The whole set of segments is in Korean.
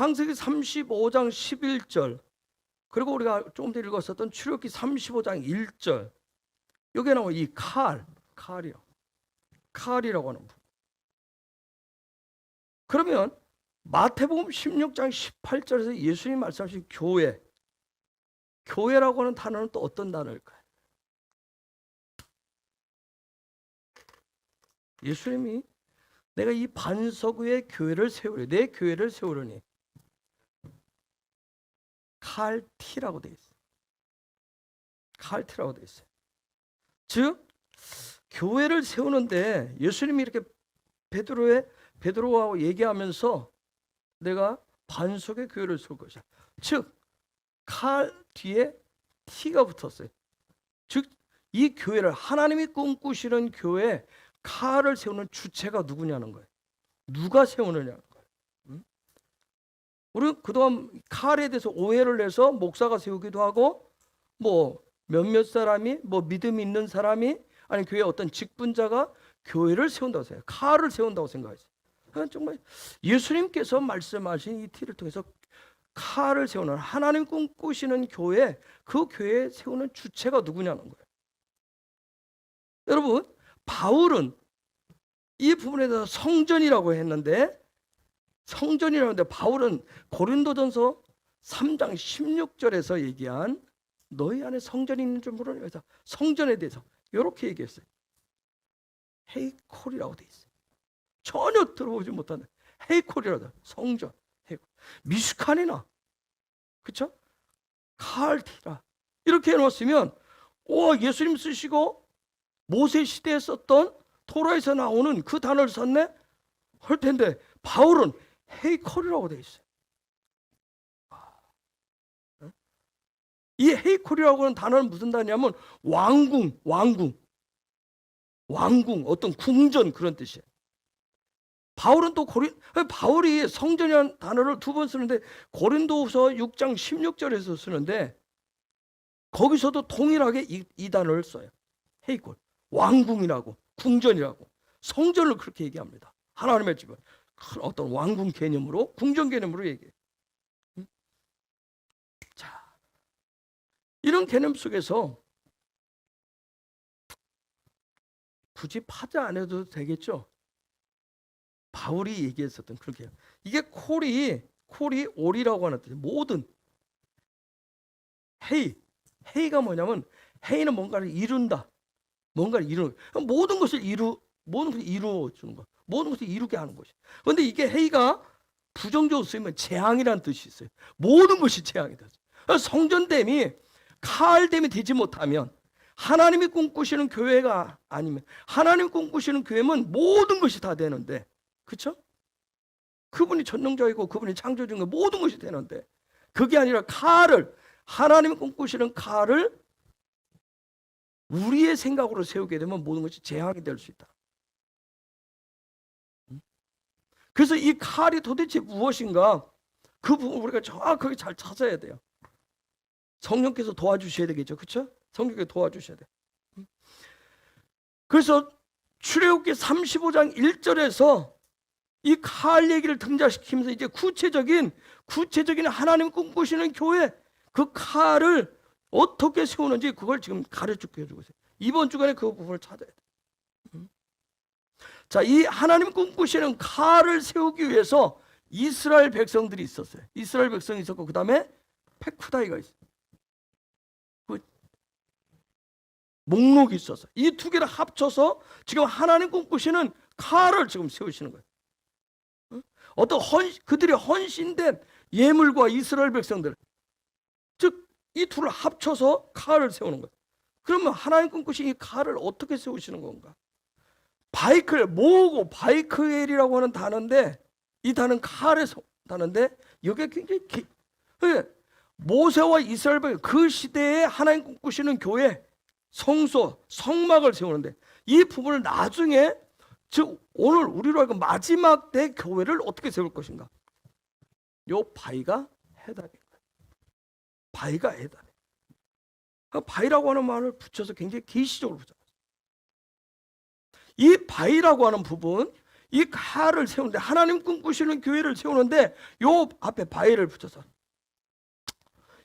창세기 35장 11절, 그리고 우리가 조금 전에 읽었었던 출애굽기 35장 1절, 여기에 나오는 이 칼이라고 하는 부분. 그러면 마태복음 16장 18절에서 예수님이 말씀하신 교회라고 하는 단어는 또 어떤 단어일까요? 예수님이 내가 이 반석 위에 교회를 세우려, 내 교회를 세우려니 칼티라고 되어 있어요. 칼티라고 되어 있어요. 즉 교회를 세우는데 예수님이 이렇게 베드로와 얘기하면서 내가 반석의 교회를 세울 것이야. 즉 칼 뒤에 T가 붙었어요. 즉 이 교회를, 하나님이 꿈꾸시는 교회에 칼을 세우는 주체가 누구냐는 거예요. 누가 세우느냐는 거예요. 우리는 그동안 칼에 대해서 오해를 내서 목사가 세우기도 하고, 뭐 몇몇 사람이, 뭐 믿음이 있는 사람이, 아니 교회 어떤 직분자가 교회를 세운다고 생각해요. 칼을 세운다고 생각하죠. 정말 예수님께서 말씀하신 이 T를 통해서 칼을 세우는, 하나님 꿈꾸시는 교회, 그 교회에 세우는 주체가 누구냐는 거예요. 여러분, 바울은 이 부분에 대해서 성전이라고 했는데, 바울은 고린도전서 3장 16절에서 얘기한 너희 안에 성전이 있는 줄 모르냐, 성전에 대해서 이렇게 얘기했어요. 헤이콜이라고 돼 있어요. 전혀 들어보지 못하는 헤이콜이라고, 성전, 헤이콜. 미슈칸이나, 그렇죠? 칼티라 이렇게 해놓았으면, 예수님 쓰시고 모세 시대에 썼던 토라에서 나오는 그 단어를 썼네 할 텐데, 바울은 헤이콜이라고 되어 있어요. 이 헤이콜이라고 하는 단어는 무슨 단어냐면 왕궁, 어떤 궁전, 그런 뜻이에요. 바울은 또 바울이 성전이라는 단어를 2번 쓰는데 고린도후서 6장 16절에서 쓰는데, 거기서도 동일하게 이 단어를 써요. 헤이콜, 왕궁이라고, 궁전이라고, 성전을 그렇게 얘기합니다. 하나님의 집은 어떤 왕궁 개념으로, 궁전 개념으로 얘기해요. 자, 이런 개념 속에서 굳이 파자 안 해도 되겠죠? 바울이 얘기했었던 그렇게, 이게 콜이 올이라고 하는 뜻이에요. 모든 헤이가 뭐냐면, 헤이는 뭔가를 이룬다, 뭔가를 이루는, 모든 것을 이루어 주는 것, 모든 것을 이루게 하는 것이. 그런데 이게 헤이가 부정적으로 쓰이면 재앙이라는 뜻이 있어요. 모든 것이 재앙이다. 성전됨이, 칼됨이 되지 못하면, 하나님이 꿈꾸시는 교회가 아니면, 하나님이 꿈꾸시는 교회면 모든 것이 다 되는데, 그렇죠? 그분이 전능자이고 그분이 창조주인 거, 모든 것이 되는데, 그게 아니라 하나님이 꿈꾸시는 칼을 우리의 생각으로 세우게 되면 모든 것이 재앙이 될 수 있다. 그래서 이 칼이 도대체 무엇인가, 그 부분 우리가 정확하게 잘 찾아야 돼요. 성령께서 도와주셔야 되겠죠, 그렇죠? 성령께서 도와주셔야 돼. 그래서 출애굽기 35장 1절에서 이 칼 얘기를 등장시키면서 이제 구체적인 하나님 꿈꾸시는 교회, 그 칼을 어떻게 세우는지 그걸 지금 가르쳐 주고 있어요. 이번 주간에 그 부분을 찾아야 돼요. 자, 이 하나님 꿈꾸시는 칼을 세우기 위해서 이스라엘 백성들이 있었어요. 이스라엘 백성이 있었고, 그 다음에 페쿠다이가 있어요. 그 목록이 있었어요. 이 두 개를 합쳐서 지금 하나님 꿈꾸시는 칼을 지금 세우시는 거예요. 어떤 그들이 헌신된 예물과 이스라엘 백성들, 즉 이 둘을 합쳐서 칼을 세우는 거예요. 그러면 하나님 꿈꾸신 이 칼을 어떻게 세우시는 건가? 모으고 바이크엘이라고 하는 단어인데, 이 단어는 칼에서 단어인데, 이게 굉장히 모세와 이스라엘 백성, 그 시대에 하나님 꿈꾸시는 교회, 성소, 성막을 세우는데, 이 부분을 나중에, 즉 오늘 우리로 하여금 마지막 때 교회를 어떻게 세울 것인가, 요 바위가 해답인 거예요. 바위가 해답이에요. 바위라고 하는 말을 붙여서 굉장히 계시적으로 붙여요. 이 바위라고 하는 부분, 이 칼을 세우는데, 하나님 꿈꾸시는 교회를 세우는데 요 앞에 바위를 붙여서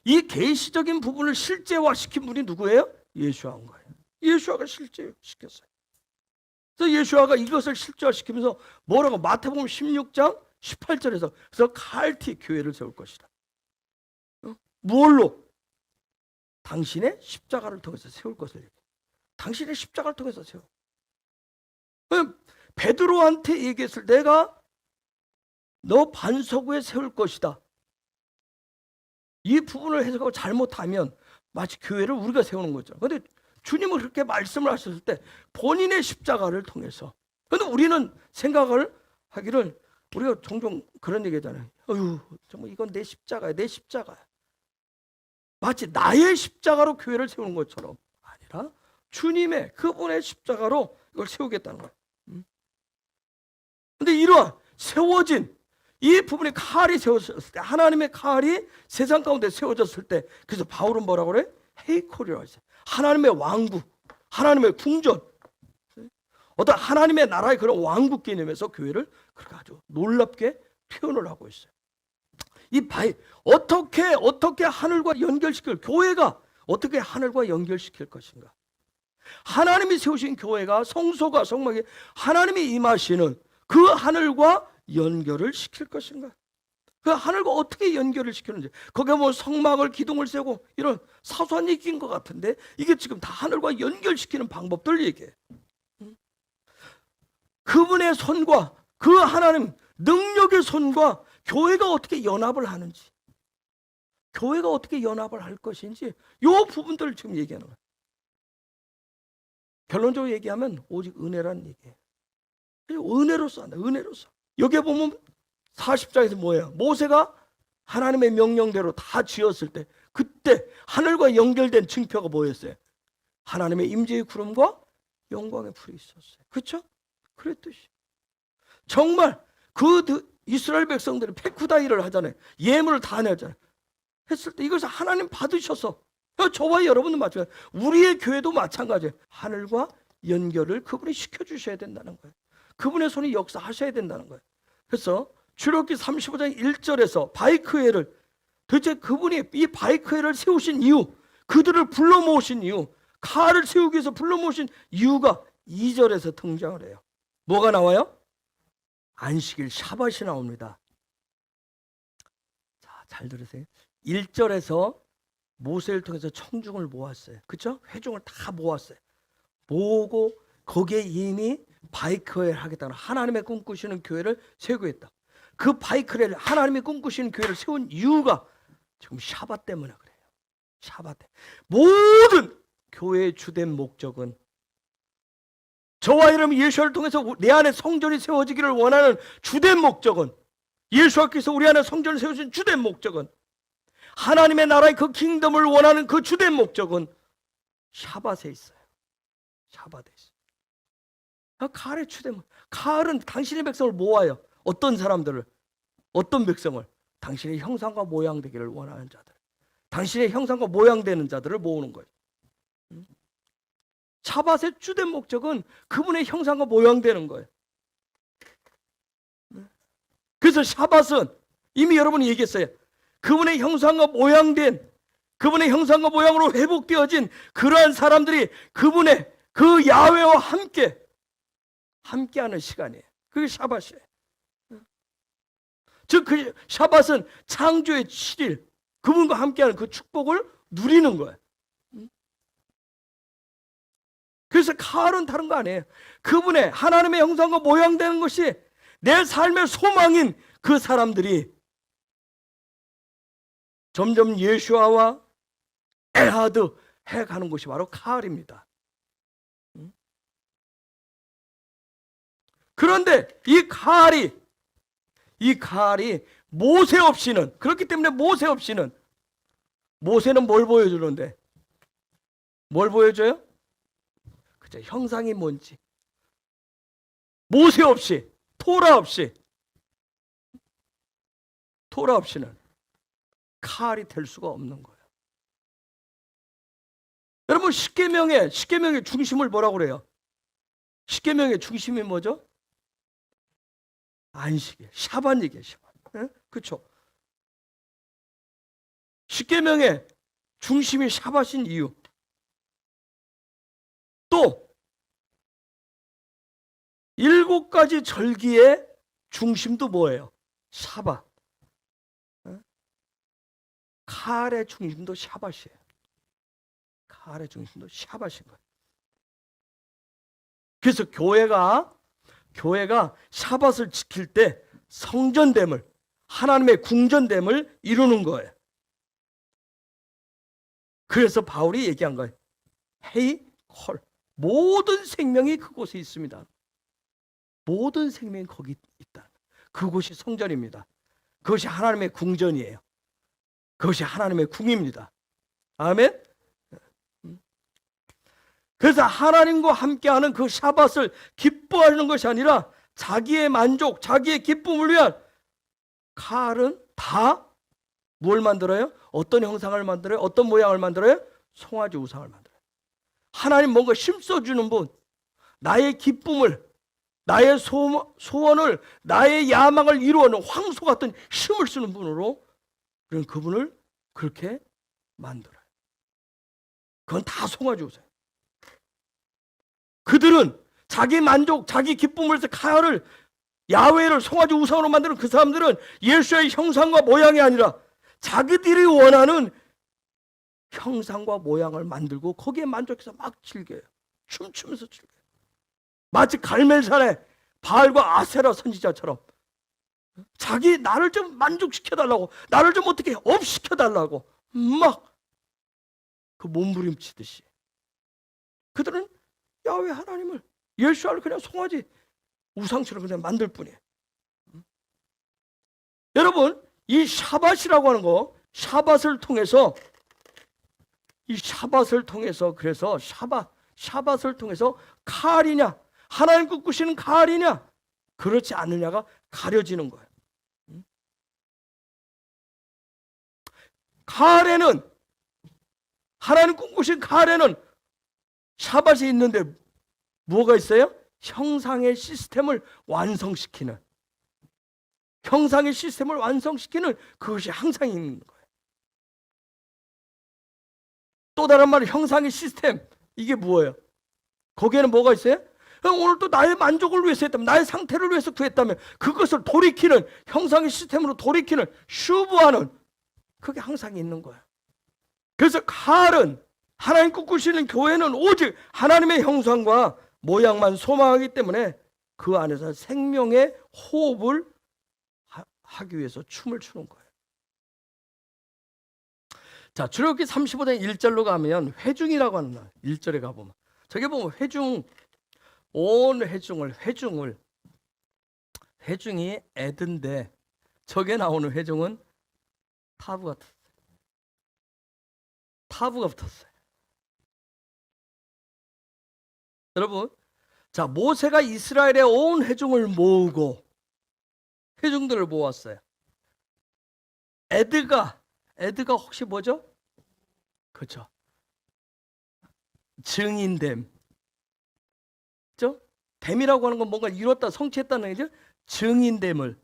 이 계시적인 부분을 실제화시킨 분이 누구예요? 예수아인 거예요. 예수아가 실제시켰어요. 그래서 예수아가 이것을 실제화시키면서 뭐라고, 마태복음 16장 18절에서 그래서 칼티 교회를 세울 것이다. 무엇로? 당신의 십자가를 통해서 세울 것을 얘기해요. 당신의 십자가를 통해서 세워. 베드로한테 얘기했을 때, 내가 너 반석 위에 세울 것이다. 이 부분을 해석하고 잘못하면 마치 교회를 우리가 세우는 거죠. 그런데 주님은 그렇게 말씀을 하셨을 때 본인의 십자가를 통해서. 그런데 우리는 생각을 하기를, 우리가 종종 그런 얘기 하잖아요. 어휴, 정말 이건 내 십자가야, 내 십자가야. 마치 나의 십자가로 교회를 세우는 것처럼 아니라 주님의, 그분의 십자가로 이걸 세우겠다는 거예요. 근데 이러한 세워진 이 부분에 칼이 세워졌을 때, 하나님의 칼이 세상 가운데 세워졌을 때, 그래서 바울은 뭐라고 그래? 헤이콜이라고 했어요. 하나님의 왕국, 하나님의 궁전, 어떤 하나님의 나라의 그런 왕국 개념에서 교회를 그렇게 아주 놀랍게 표현을 하고 있어요. 이 바위, 어떻게 하늘과 연결시킬, 교회가 어떻게 하늘과 연결시킬 것인가? 하나님이 세우신 교회가, 성소가, 성막에 하나님이 임하시는 그 하늘과 연결을 시킬 것인가? 그 하늘과 어떻게 연결을 시키는지, 거기에 뭐 성막을, 기둥을 세우고 이런 사소한 얘기인 것 같은데, 이게 지금 다 하늘과 연결시키는 방법들 얘기해요. 그분의 손과 그 하나님 능력의 손과 교회가 어떻게 연합을 하는지, 교회가 어떻게 연합을 할 것인지, 이 부분들을 지금 얘기하는 거예요. 결론적으로 얘기하면 오직 은혜란 얘기예요. 은혜로서 한다, 은혜로서. 여기에 보면 40장에서 뭐예요? 모세가 하나님의 명령대로 다 지었을 때, 그때 하늘과 연결된 증표가 뭐였어요? 하나님의 임재의 구름과 영광의 불이 있었어요. 그렇죠? 그랬듯이 정말 그 이스라엘 백성들이 페쿠다이를 하잖아요. 예물을 다 내잖아요. 했을 때 이것을 하나님 받으셔서, 저와 여러분도 마찬가지예요. 우리의 교회도 마찬가지예요. 하늘과 연결을 그분이 시켜주셔야 된다는 거예요. 그분의 손이 역사하셔야 된다는 거예요. 그래서 출애굽기 35장 1절에서 바이크회를, 도대체 그분이 이 바이크회를 세우신 이유, 그들을 불러 모으신 이유, 칼을 세우기 위해서 불러 모으신 이유가 2절에서 등장을 해요. 뭐가 나와요? 안식일 샤밧이 나옵니다. 자, 잘 들으세요. 1절에서 모세를 통해서 청중을 모았어요. 그렇죠? 회중을 다 모았어요. 모으고 거기에 이미 바이크회를 하겠다는, 하나님의 꿈꾸시는 교회를 세우고 있다. 그 바이크회를, 하나님이 꿈꾸시는 교회를 세운 이유가 지금 샤밧 때문에 그래요. 샤밧 때. 모든 교회의 주된 목적은, 저와 여러분 예수를 통해서 내 안에 성전이 세워지기를 원하는 주된 목적은, 예수께서 우리 안에 성전을 세우신 주된 목적은, 하나님의 나라의 그 킹덤을 원하는 그 주된 목적은 샤밧에 있어요. 샤밧에 있어요. 칼의 주된, 칼은 당신의 백성을 모아요. 어떤 사람들을, 어떤 백성을? 당신의 형상과 모양 되기를 원하는 자들, 당신의 형상과 모양 되는 자들을 모으는 거예요. 샤밧의 주된 목적은 그분의 형상과 모양 되는 거예요. 그래서 샤밧은 이미 여러분이 얘기했어요. 그분의 형상과 모양된, 그분의 형상과 모양으로 회복되어진 그러한 사람들이 그분의 그 야훼와 함께하는 시간이에요. 그게 샤밧이에요. 즉 그 샤밧은 창조의 7일, 그분과 함께하는 그 축복을 누리는 거예요. 그래서 칼은 다른 거 아니에요. 그분의 하나님의 형상과 모양되는 것이 내 삶의 소망인 그 사람들이 점점 예수아와 에하드 해가는 것이 바로 칼입니다. 그런데 이 칼이 모세 없이는, 그렇기 때문에 모세 없이는, 모세는 뭘 보여주는데? 뭘 보여줘요? 그죠? 형상이 뭔지. 모세 없이, 토라 없이는 칼이 될 수가 없는 거예요. 여러분, 십계명의 중심을 뭐라고 그래요? 십계명의 중심이 뭐죠? 안식일, 샤밧 얘기예요. 샤밧. 예? 그렇죠? 십계명의 중심이 샤밧인 이유. 또 7가지 절기의 중심도 뭐예요? 샤밧. 예? 칼의 중심도 샤밧이에요. 칼의 중심도 샤밧인 거예요. 그래서 교회가 샤밧을 지킬 때 성전됨을, 하나님의 궁전됨을 이루는 거예요. 그래서 바울이 얘기한 거예요. 헤이 콜, 모든 생명이 그곳에 있습니다. 모든 생명이 거기 있다. 그곳이 성전입니다. 그것이 하나님의 궁전이에요. 그것이 하나님의 궁입니다. 아멘. 그래서 하나님과 함께하는 그 샤밧을 기뻐하는 것이 아니라 자기의 만족, 자기의 기쁨을 위한, 칼은 다 뭘 만들어요? 어떤 형상을 만들어요? 어떤 모양을 만들어요? 송아지 우상을 만들어요. 하나님 뭔가 힘써주는 분, 나의 기쁨을, 나의 소원을, 나의 야망을 이루어내는 황소 같은 힘을 쓰는 분으로, 그런 그분을 그렇게 만들어요. 그건 다 송아지 우상. 그들은 자기 만족, 자기 기쁨을 위해서 칼을, 야훼를 송아지 우상으로 만드는 그 사람들은 예수의 형상과 모양이 아니라 자기들이 원하는 형상과 모양을 만들고 거기에 만족해서 막 즐겨요. 춤추면서 즐겨요. 마치 갈멜산의 바알과 아세라 선지자처럼 자기 나를 좀 만족시켜달라고, 나를 좀 어떻게 업시켜달라고 막 그 몸부림치듯이 그들은 야훼 하나님을, 예수를 그냥 송아지 우상처럼 그냥 만들 뿐이에요. 여러분, 이 샤밧이라고 하는 거, 샤밧을 통해서, 이 샤밧을 통해서, 그래서 샤밧을 통해서 칼이냐, 하나님 꿈꾸시는 칼이냐, 그렇지 않느냐가 가려지는 거예요. 칼에는, 하나님 꿈꾸신 칼에는 샤밧이 있는데 뭐가 있어요? 형상의 시스템을 완성시키는, 형상의 시스템을 완성시키는 그것이 항상 있는 거예요. 또 다른 말로 형상의 시스템, 이게 뭐예요? 거기에는 뭐가 있어요? 오늘 또 나의 만족을 위해서 했다면, 나의 상태를 위해서 구했다면 그것을 돌이키는, 형상의 시스템으로 돌이키는, 슈브하는, 그게 항상 있는 거예요. 그래서 칼은, 하나님 꿈꾸시는 교회는 오직 하나님의 형상과 모양만 소망하기 때문에 그 안에서 생명의 호흡을 하기 위해서 춤을 추는 거예요. 자, 출애굽기 35장 1절로 가면 회중이라고 하는 날, 1절에 가보면 저기 보면 회중, 온 회중이 애든데 저게 나오는 회중은 타부가 붙었어요. 여러분, 자, 모세가 이스라엘의 온 회중을 모으고, 회중들을 모았어요. 애드가 혹시 뭐죠? 그렇죠. 증인됨. 그렇죠? 됨이라고 하는 건 뭔가 이뤘다, 성취했다는 얘기죠. 증인됨을.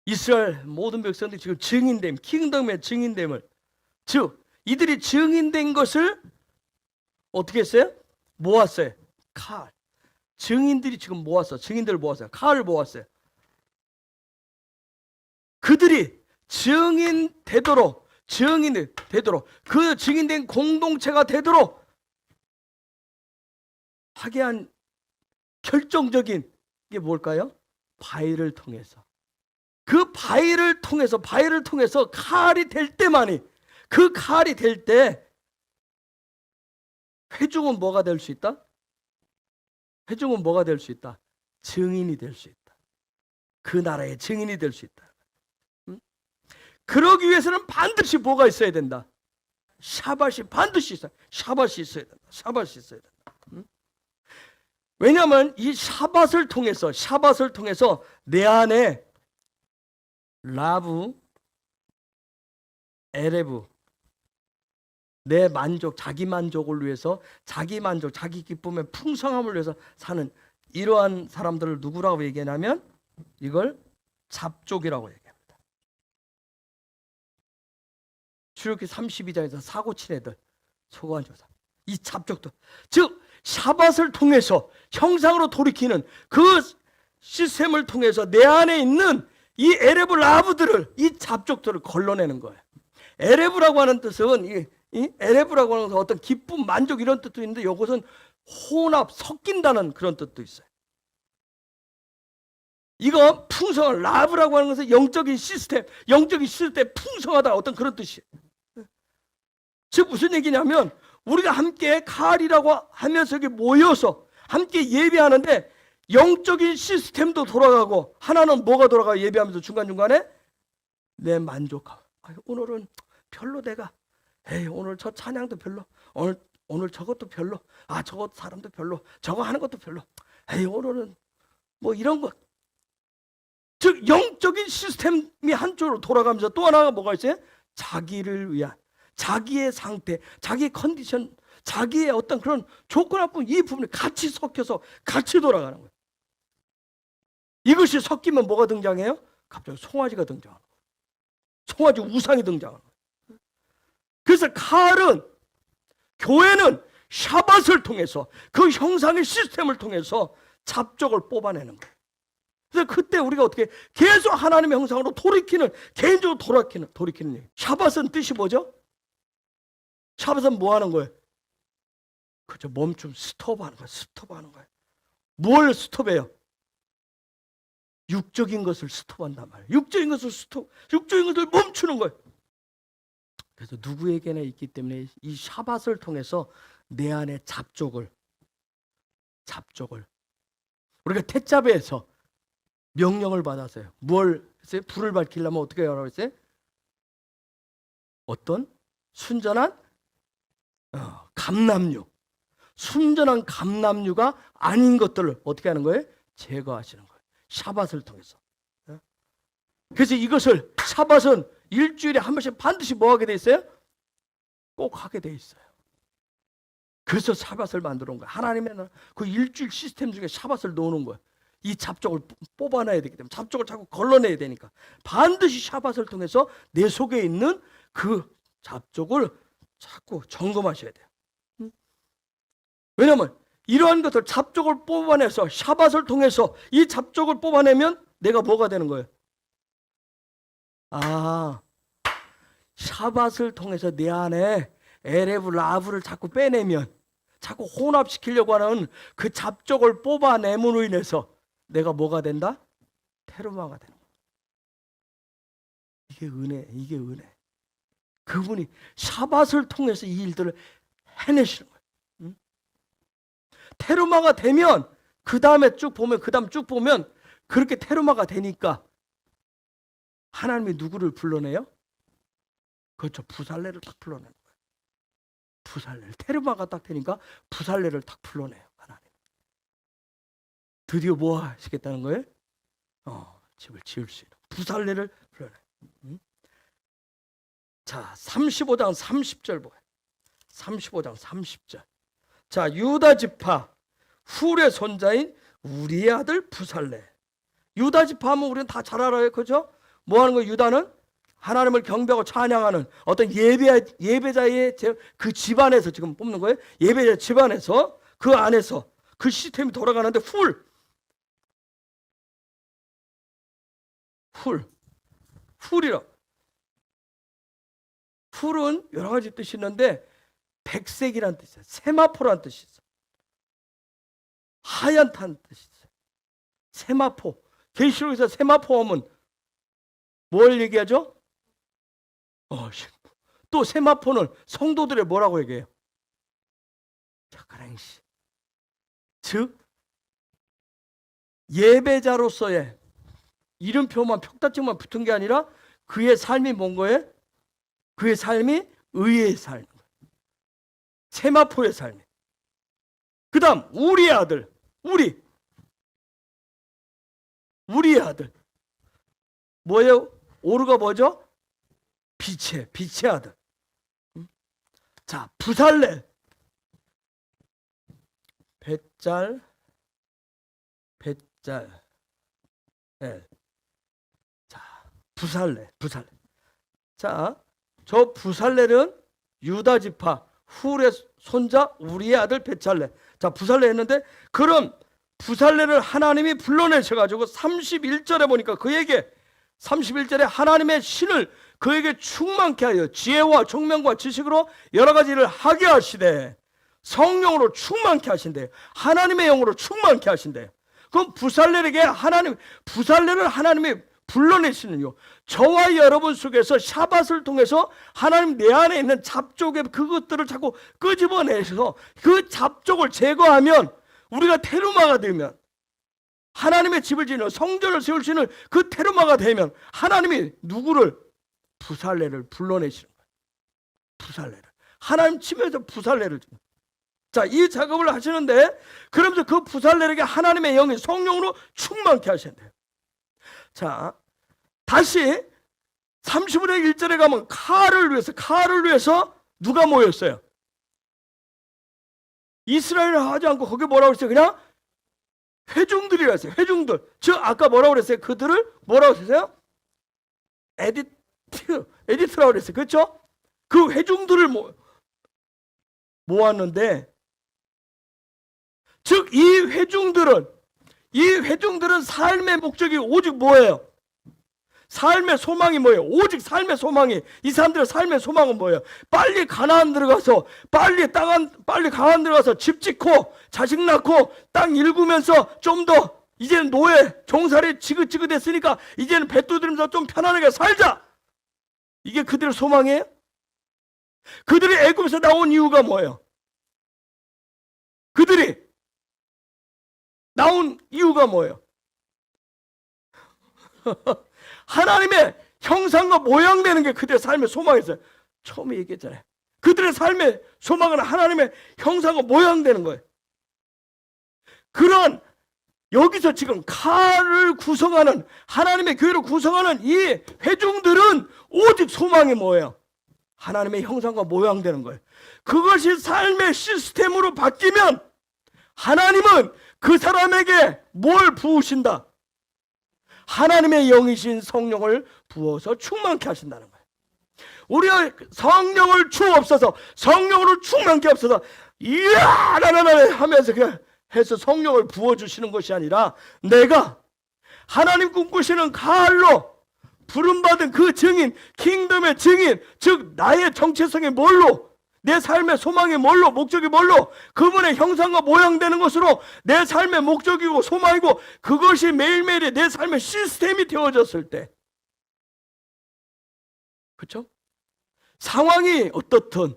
이스라엘 모든 백성들이 지금 증인됨, 킹덤의 증인됨을, 즉 이들이 증인된 것을 어떻게 했어요? 모았어요. 칼. 증인들이 지금 모았어. 증인들을 모았어요. 칼을 모았어요. 그들이 증인되도록, 그 증인된 공동체가 되도록 하게 한 결정적인 게 뭘까요? 바위를 통해서. 그 바위를 통해서 칼이 될 때만이, 그 칼이 될 때 회중은 뭐가 될 수 있다? 회중은 뭐가 될 수 있다? 증인이 될 수 있다. 그 나라의 증인이 될 수 있다. 그러기 위해서는 반드시 뭐가 있어야 된다? 샤밧이 반드시 있어야, 샤밧이 있어야 된다. 왜냐하면 이 샤밧을 통해서 내 안에 라브, 에레브, 내 만족, 자기 만족을 위해서, 자기 만족, 자기 기쁨의 풍성함을 위해서 사는 이러한 사람들을 누구라고 얘기하냐면 이걸 잡족이라고 얘기합니다. 출애굽기 32장에서 사고 친 애들 소관조사, 이 잡족들, 즉 샤밧을 통해서 형상으로 돌이키는 그 시스템을 통해서 내 안에 있는 이 에레브 라브들을, 이 잡족들을 걸러내는 거예요. 에레브라고 하는 뜻은 이 에레브라고 하는 것은 어떤 기쁨, 만족 이런 뜻도 있는데 이것은 혼합, 섞인다는 그런 뜻도 있어요. 이거 풍성한 라브라고 하는 것은 영적인 시스템 풍성하다, 어떤 그런 뜻이에요. 즉 무슨 얘기냐면 우리가 함께 칼이라고 하면서 여기 모여서 함께 예배하는데 영적인 시스템도 돌아가고, 하나는 뭐가 돌아가요? 예배하면서 중간중간에 내 만족함. 오늘은 별로 내가 오늘 저 찬양도 별로, 오늘 저것도 별로, 저것 사람도 별로, 저거 하는 것도 별로, 오늘은 뭐 이런 것. 즉 영적인 시스템이 한쪽으로 돌아가면서 또 하나가 뭐가 있어요? 자기를 위한, 자기의 상태, 자기의 컨디션, 자기의 어떤 그런 조건 앞부분, 이 부분이 같이 섞여서 같이 돌아가는 거예요. 이것이 섞이면 뭐가 등장해요? 갑자기 송아지가 등장하는 거예요. 송아지 우상이 등장하는 거예요. 그래서 칼은, 교회는 샤밧을 통해서 그 형상의 시스템을 통해서 잡족을 뽑아내는 거예요. 그래서 그때 우리가 어떻게 계속 하나님의 형상으로 돌이키는, 개인적으로 돌이키는 얘기. 샤밧은 뜻이 뭐죠? 샤밧은 뭐 하는 거예요? 그죠, 멈춤, 스톱하는 거예요. 스톱하는 거예요. 뭘 스톱해요? 육적인 것을 스톱한단 말이에요. 육적인 것을 멈추는 거예요. 그래서 누구에게나 있기 때문에 이 샤밧을 통해서 내 안에 잡족을 우리가 택자배에서 명령을 받았어요. 뭘 했어요? 불을 밝히려면 어떻게 하라고 했어요? 어떤 순전한 감람류, 순전한 감람류가 아닌 것들을 어떻게 하는 거예요? 제거하시는 거예요. 샤밧을 통해서. 그래서 이것을, 샤밧은 일주일에 한 번씩 반드시 뭐 하게 돼 있어요? 꼭 하게 돼 있어요. 그래서 샤밧을 만들어 온 거예요. 하나님의 그 일주일 시스템 중에 샤밧을 넣어놓은 거예요. 이 잡족을 뽑아내야 되기 때문에, 잡족을 자꾸 걸러내야 되니까 반드시 샤밧을 통해서 내 속에 있는 그 잡족을 자꾸 점검하셔야 돼요. 왜냐하면 이러한 것들, 잡족을 뽑아내서 샤밧을 통해서 이 잡족을 뽑아내면 내가 뭐가 되는 거예요? 샤밧을 통해서 내 안에 에레브 라브를 자꾸 빼내면, 자꾸 혼합시키려고 하는 그 잡족을 뽑아내므로 인해서 내가 뭐가 된다? 테르마가 되는 거예요. 이게 은혜. 그분이 샤밧을 통해서 이 일들을 해내시는 거예요. 테르마가 되면 그 다음에 쭉 보면 그렇게 테르마가 되니까 하나님이 누구를 불러내요? 그렇죠. 부살레를 딱 불러내는 거예요. 부살레를. 테르마가 딱 되니까 부살레를 딱 불러내요. 하나님. 드디어 뭐 하시겠다는 거예요? 집을 지을 수 있는 부살레를 불러내요. 자, 35장 30절 보여요. 35장 30절. 자, 유다 지파 훌의 손자인 우리의 아들 부살레. 유다 지파 하면 우리는 다 잘 알아요. 그죠? 뭐 하는 거예요? 유다는 하나님을 경배하고 찬양하는 어떤 예배자의 그 집안에서 지금 뽑는 거예요. 예배자 집안에서, 그 안에서 그 시스템이 돌아가는데 훌이라. 훌은 여러 가지 뜻이 있는데 백색이란 뜻이에요. 세마포란 뜻이 있어요. 하얀다는 뜻이 있어요. 세마포. 계시록에서 세마포 하면 뭘 얘기하죠? 또 세마포는 성도들의 뭐라고 얘기해요? 착가랑시. 즉 예배자로서의 이름표만, 평타증만 붙은 게 아니라 그의 삶이 뭔 거예요? 그의 삶이 의의 삶, 세마포의 삶. 그 다음 우리의 아들, 우리의 아들 뭐예요? 오르가 뭐죠? 빛의 아들. 자, 부살레, 뱃잘 벳잘. 자, 부살레. 자, 저 부살레는 유다 지파 훌의 손자 우리의 아들 벳잘레. 자, 부살레 했는데, 그럼 부살레를 하나님이 불러내셔가지고 31절에 보니까 그에게 31절에 하나님의 신을 그에게 충만케 하여 지혜와 총명과 지식으로 여러 가지 일을 하게 하시되 성령으로 충만케 하신대. 하나님의 영으로 충만케 하신대. 그럼 부살레에게 부살레를 하나님이 불러내시는 이유, 저와 여러분 속에서 샤밧을 통해서 하나님 내 안에 있는 잡족의 그것들을 자꾸 끄집어내서 그 잡족을 제거하면, 우리가 테르마가 되면, 하나님의 집을 지는 성전을 세울 수 있는 그 테르마가 되면 하나님이 누구를? 부살레를 불러내시는 거예요. 부살레를. 하나님 치면서 부살레를. 자, 이 작업을 하시는데, 그러면서 그 부살레에게 하나님의 영이 성령으로 충만케 하신대요. 자, 다시 30분의 1절에 가면 칼을 위해서 누가 모였어요? 이스라엘을 하지 않고 거기 뭐라고 했어요? 그냥 회중들이라 했어요. 회중들. 즉 아까 뭐라고 그랬어요? 그들을 뭐라고 했어요? 에디트라고 그랬어요. 그렇죠? 그 회중들을 모았는데, 즉 이 회중들은 삶의 목적이 오직 뭐예요? 삶의 소망이 뭐예요? 오직 삶의 소망이, 이 사람들의 삶의 소망은 뭐예요? 빨리 가나안 들어가서, 빨리 가나안 들어가서 집 짓고 자식 낳고 땅 일구면서 좀 더 이제는 노예 종살이 지긋지긋했으니까 이제는 배 두드리면서 좀 편안하게 살자. 이게 그들의 소망이에요? 그들이 애굽에서 나온 이유가 뭐예요? 그들이 나온 이유가 뭐예요? 하나님의 형상과 모양 되는 게 그들의 삶의 소망이었어요. 처음에 얘기했잖아요. 그들의 삶의 소망은 하나님의 형상과 모양 되는 거예요. 그런 여기서 지금 칼을 구성하는, 하나님의 교회를 구성하는 이 회중들은 오직 소망이 뭐예요? 하나님의 형상과 모양 되는 거예요. 그것이 삶의 시스템으로 바뀌면 하나님은 그 사람에게 뭘 부으신다? 하나님의 영이신 성령을 부어서 충만케 하신다는 거예요. 우리가 성령을 주옵소서, 성령으로 충만케 없어서 이야 라라라 하면서 그냥 해서 성령을 부어주시는 것이 아니라, 내가 하나님 꿈꾸시는 칼로 부름받은 그 증인, 킹덤의 증인, 즉 나의 정체성이 뭘로, 내 삶의 소망이 뭘로, 목적이 뭘로, 그분의 형상과 모양 되는 것으로 내 삶의 목적이고 소망이고, 그것이 매일매일의 내 삶의 시스템이 되어졌을 때, 그렇죠? 상황이 어떻든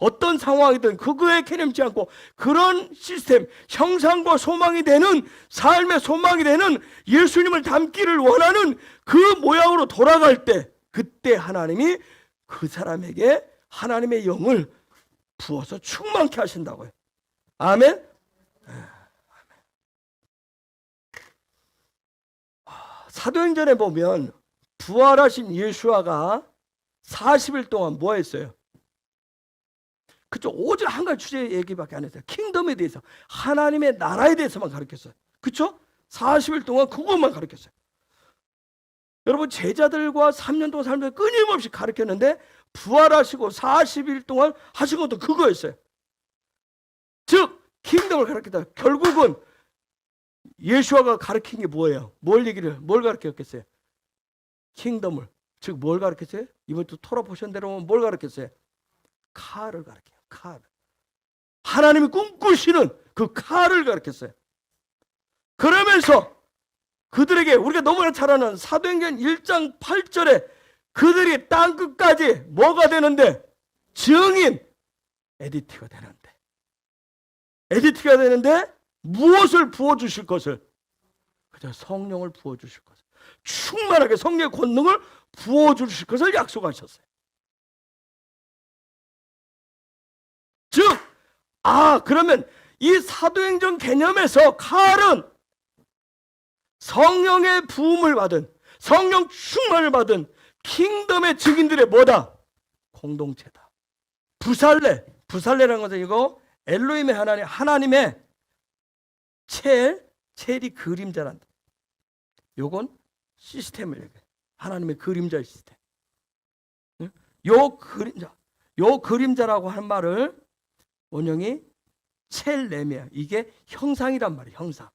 어떤 상황이든 그거에 개념치 않고 그런 시스템, 형상과 소망이 되는, 삶의 소망이 되는 예수님을 닮기를 원하는 그 모양으로 돌아갈 때, 그때 하나님이 그 사람에게 하나님의 영을 부어서 충만케 하신다고요. 아멘? 사도행전에 보면 부활하신 예수아가 40일 동안 뭐 했어요? 그쵸? 오직 한 가지 주제 얘기밖에 안 했어요. 킹덤에 대해서, 하나님의 나라에 대해서만 가르쳤어요. 그쵸? 40일 동안 그것만 가르쳤어요. 여러분, 제자들과 3년 동안 살면서 끊임없이 가르쳤는데 부활하시고 40일 동안 하신 것도 그거였어요. 즉 킹덤을 가르쳤다. 결국은 예수아가 가르친 게 뭐예요? 뭘 가르쳤겠어요? 킹덤을. 즉 뭘 가르쳤어요? 이번 주 토라 보신 대로 뭘 가르쳤어요? 칼을 가르쳐요. 칼. 하나님이 꿈꾸시는 그 칼을 가르쳤어요. 그러면서 그들에게, 우리가 너무나 잘 아는 사도행전 1장 8절에 그들이 땅 끝까지 뭐가 되는데? 증인, 에디티가 되는데 무엇을 부어주실 것을? 그저 성령을 부어주실 것을, 충만하게 성령의 권능을 부어주실 것을 약속하셨어요. 즉, 그러면 이 사도행전 개념에서 칼은 성령의 부음을 받은, 성령 충만을 받은 킹덤의 증인들의 뭐다? 공동체다. 부살레라는 것은 이거 엘로힘의 하나님의 첼이 그림자란다. 요건 시스템을 얘기해. 하나님의 그림자의 시스템. 요 그림자라고 하는 말을 원형이 첼레미야. 이게 형상이란 말이에요. 형상.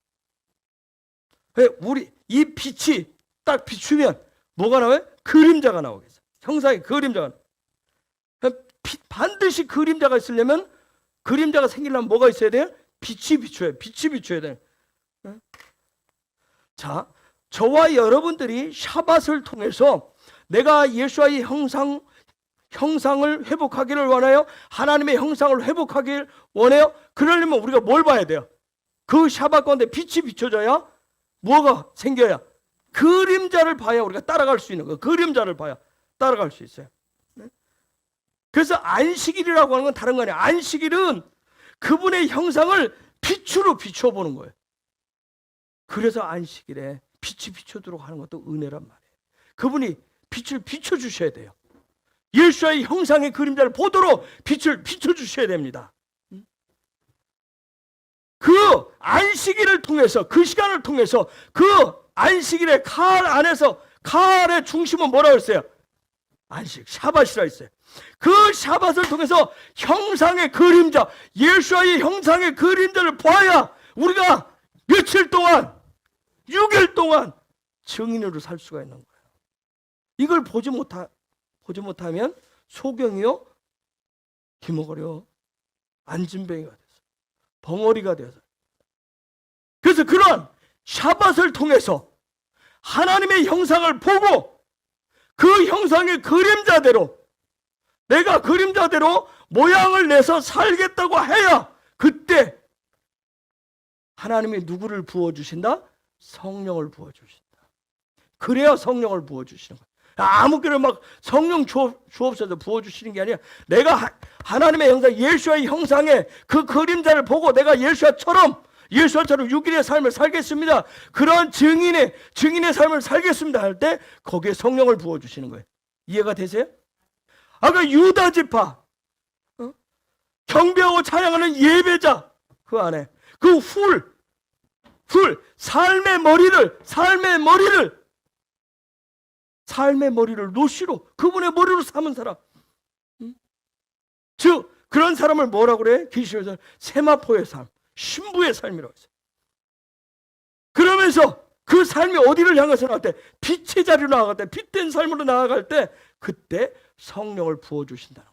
우리 이 빛이 딱 비추면 뭐가 나와요? 그림자가 나오겠어. 형상의 그림자가. 반드시 그림자가 있으려면, 그림자가 생기려면 뭐가 있어야 돼요? 빛이 비춰야 돼요. 자, 저와 여러분들이 샤밧을 통해서 내가 예수와의 형상을 회복하기를 원해요? 하나님의 형상을 회복하기를 원해요? 그러려면 우리가 뭘 봐야 돼요? 그 샤밧 가운데 빛이 비춰져야 뭐가 생겨야? 그림자를 봐야 우리가 따라갈 수 있는 거예요. 그림자를 봐야 따라갈 수 있어요. 그래서 안식일이라고 하는 건 다른 거 아니에요. 안식일은 그분의 형상을 빛으로 비춰보는 거예요. 그래서 안식일에 빛이 비춰도록 하는 것도 은혜란 말이에요. 그분이 빛을 비춰주셔야 돼요. 예수의 형상의 그림자를 보도록 빛을 비춰주셔야 됩니다. 그 안식일을 통해서, 그 시간을 통해서, 그 안식일의 칼 안에서, 칼의 중심은 뭐라고 했어요? 안식, 샤밧이라 했어요. 그 샤밧을 통해서 형상의 그림자, 예수의 형상의 그림자를 봐야 우리가 며칠 동안, 6일 동안 증인으로 살 수가 있는 거예요. 이걸 보지 못하면 소경이요, 기머거려 안진뱅이가 돼서, 벙어리가 돼서. 그래서 그런 샤밧을 통해서 하나님의 형상을 보고 그 형상의 그림자대로, 내가 그림자대로 모양을 내서 살겠다고 해야 그때 하나님이 누구를 부어주신다? 성령을 부어주신다. 그래야 성령을 부어주시는 거예요. 아무 길을 막 성령 주옵소서 부어주시는 게 아니라, 내가 하나님의 형상, 예수의 형상의 그 그림자를 보고 내가 예수와처럼 6일의 삶을 살겠습니다, 그런 증인의 삶을 살겠습니다 할 때 거기에 성령을 부어주시는 거예요. 이해가 되세요? 아까 유다 지파, 경배하고 찬양하는 예배자, 그 안에 그 삶의 머리를 노시로, 그분의 머리로 삼은 사람, 즉 그런 사람을 뭐라고 그래? 계시록에서 세마포의 삶, 신부의 삶이라고 했어요. 그러면서 그 삶이 어디를 향해서 나갈 때? 빛의 자리로 나아갈 때, 빛된 삶으로 나아갈 때, 그때 성령을 부어주신다는 거예요.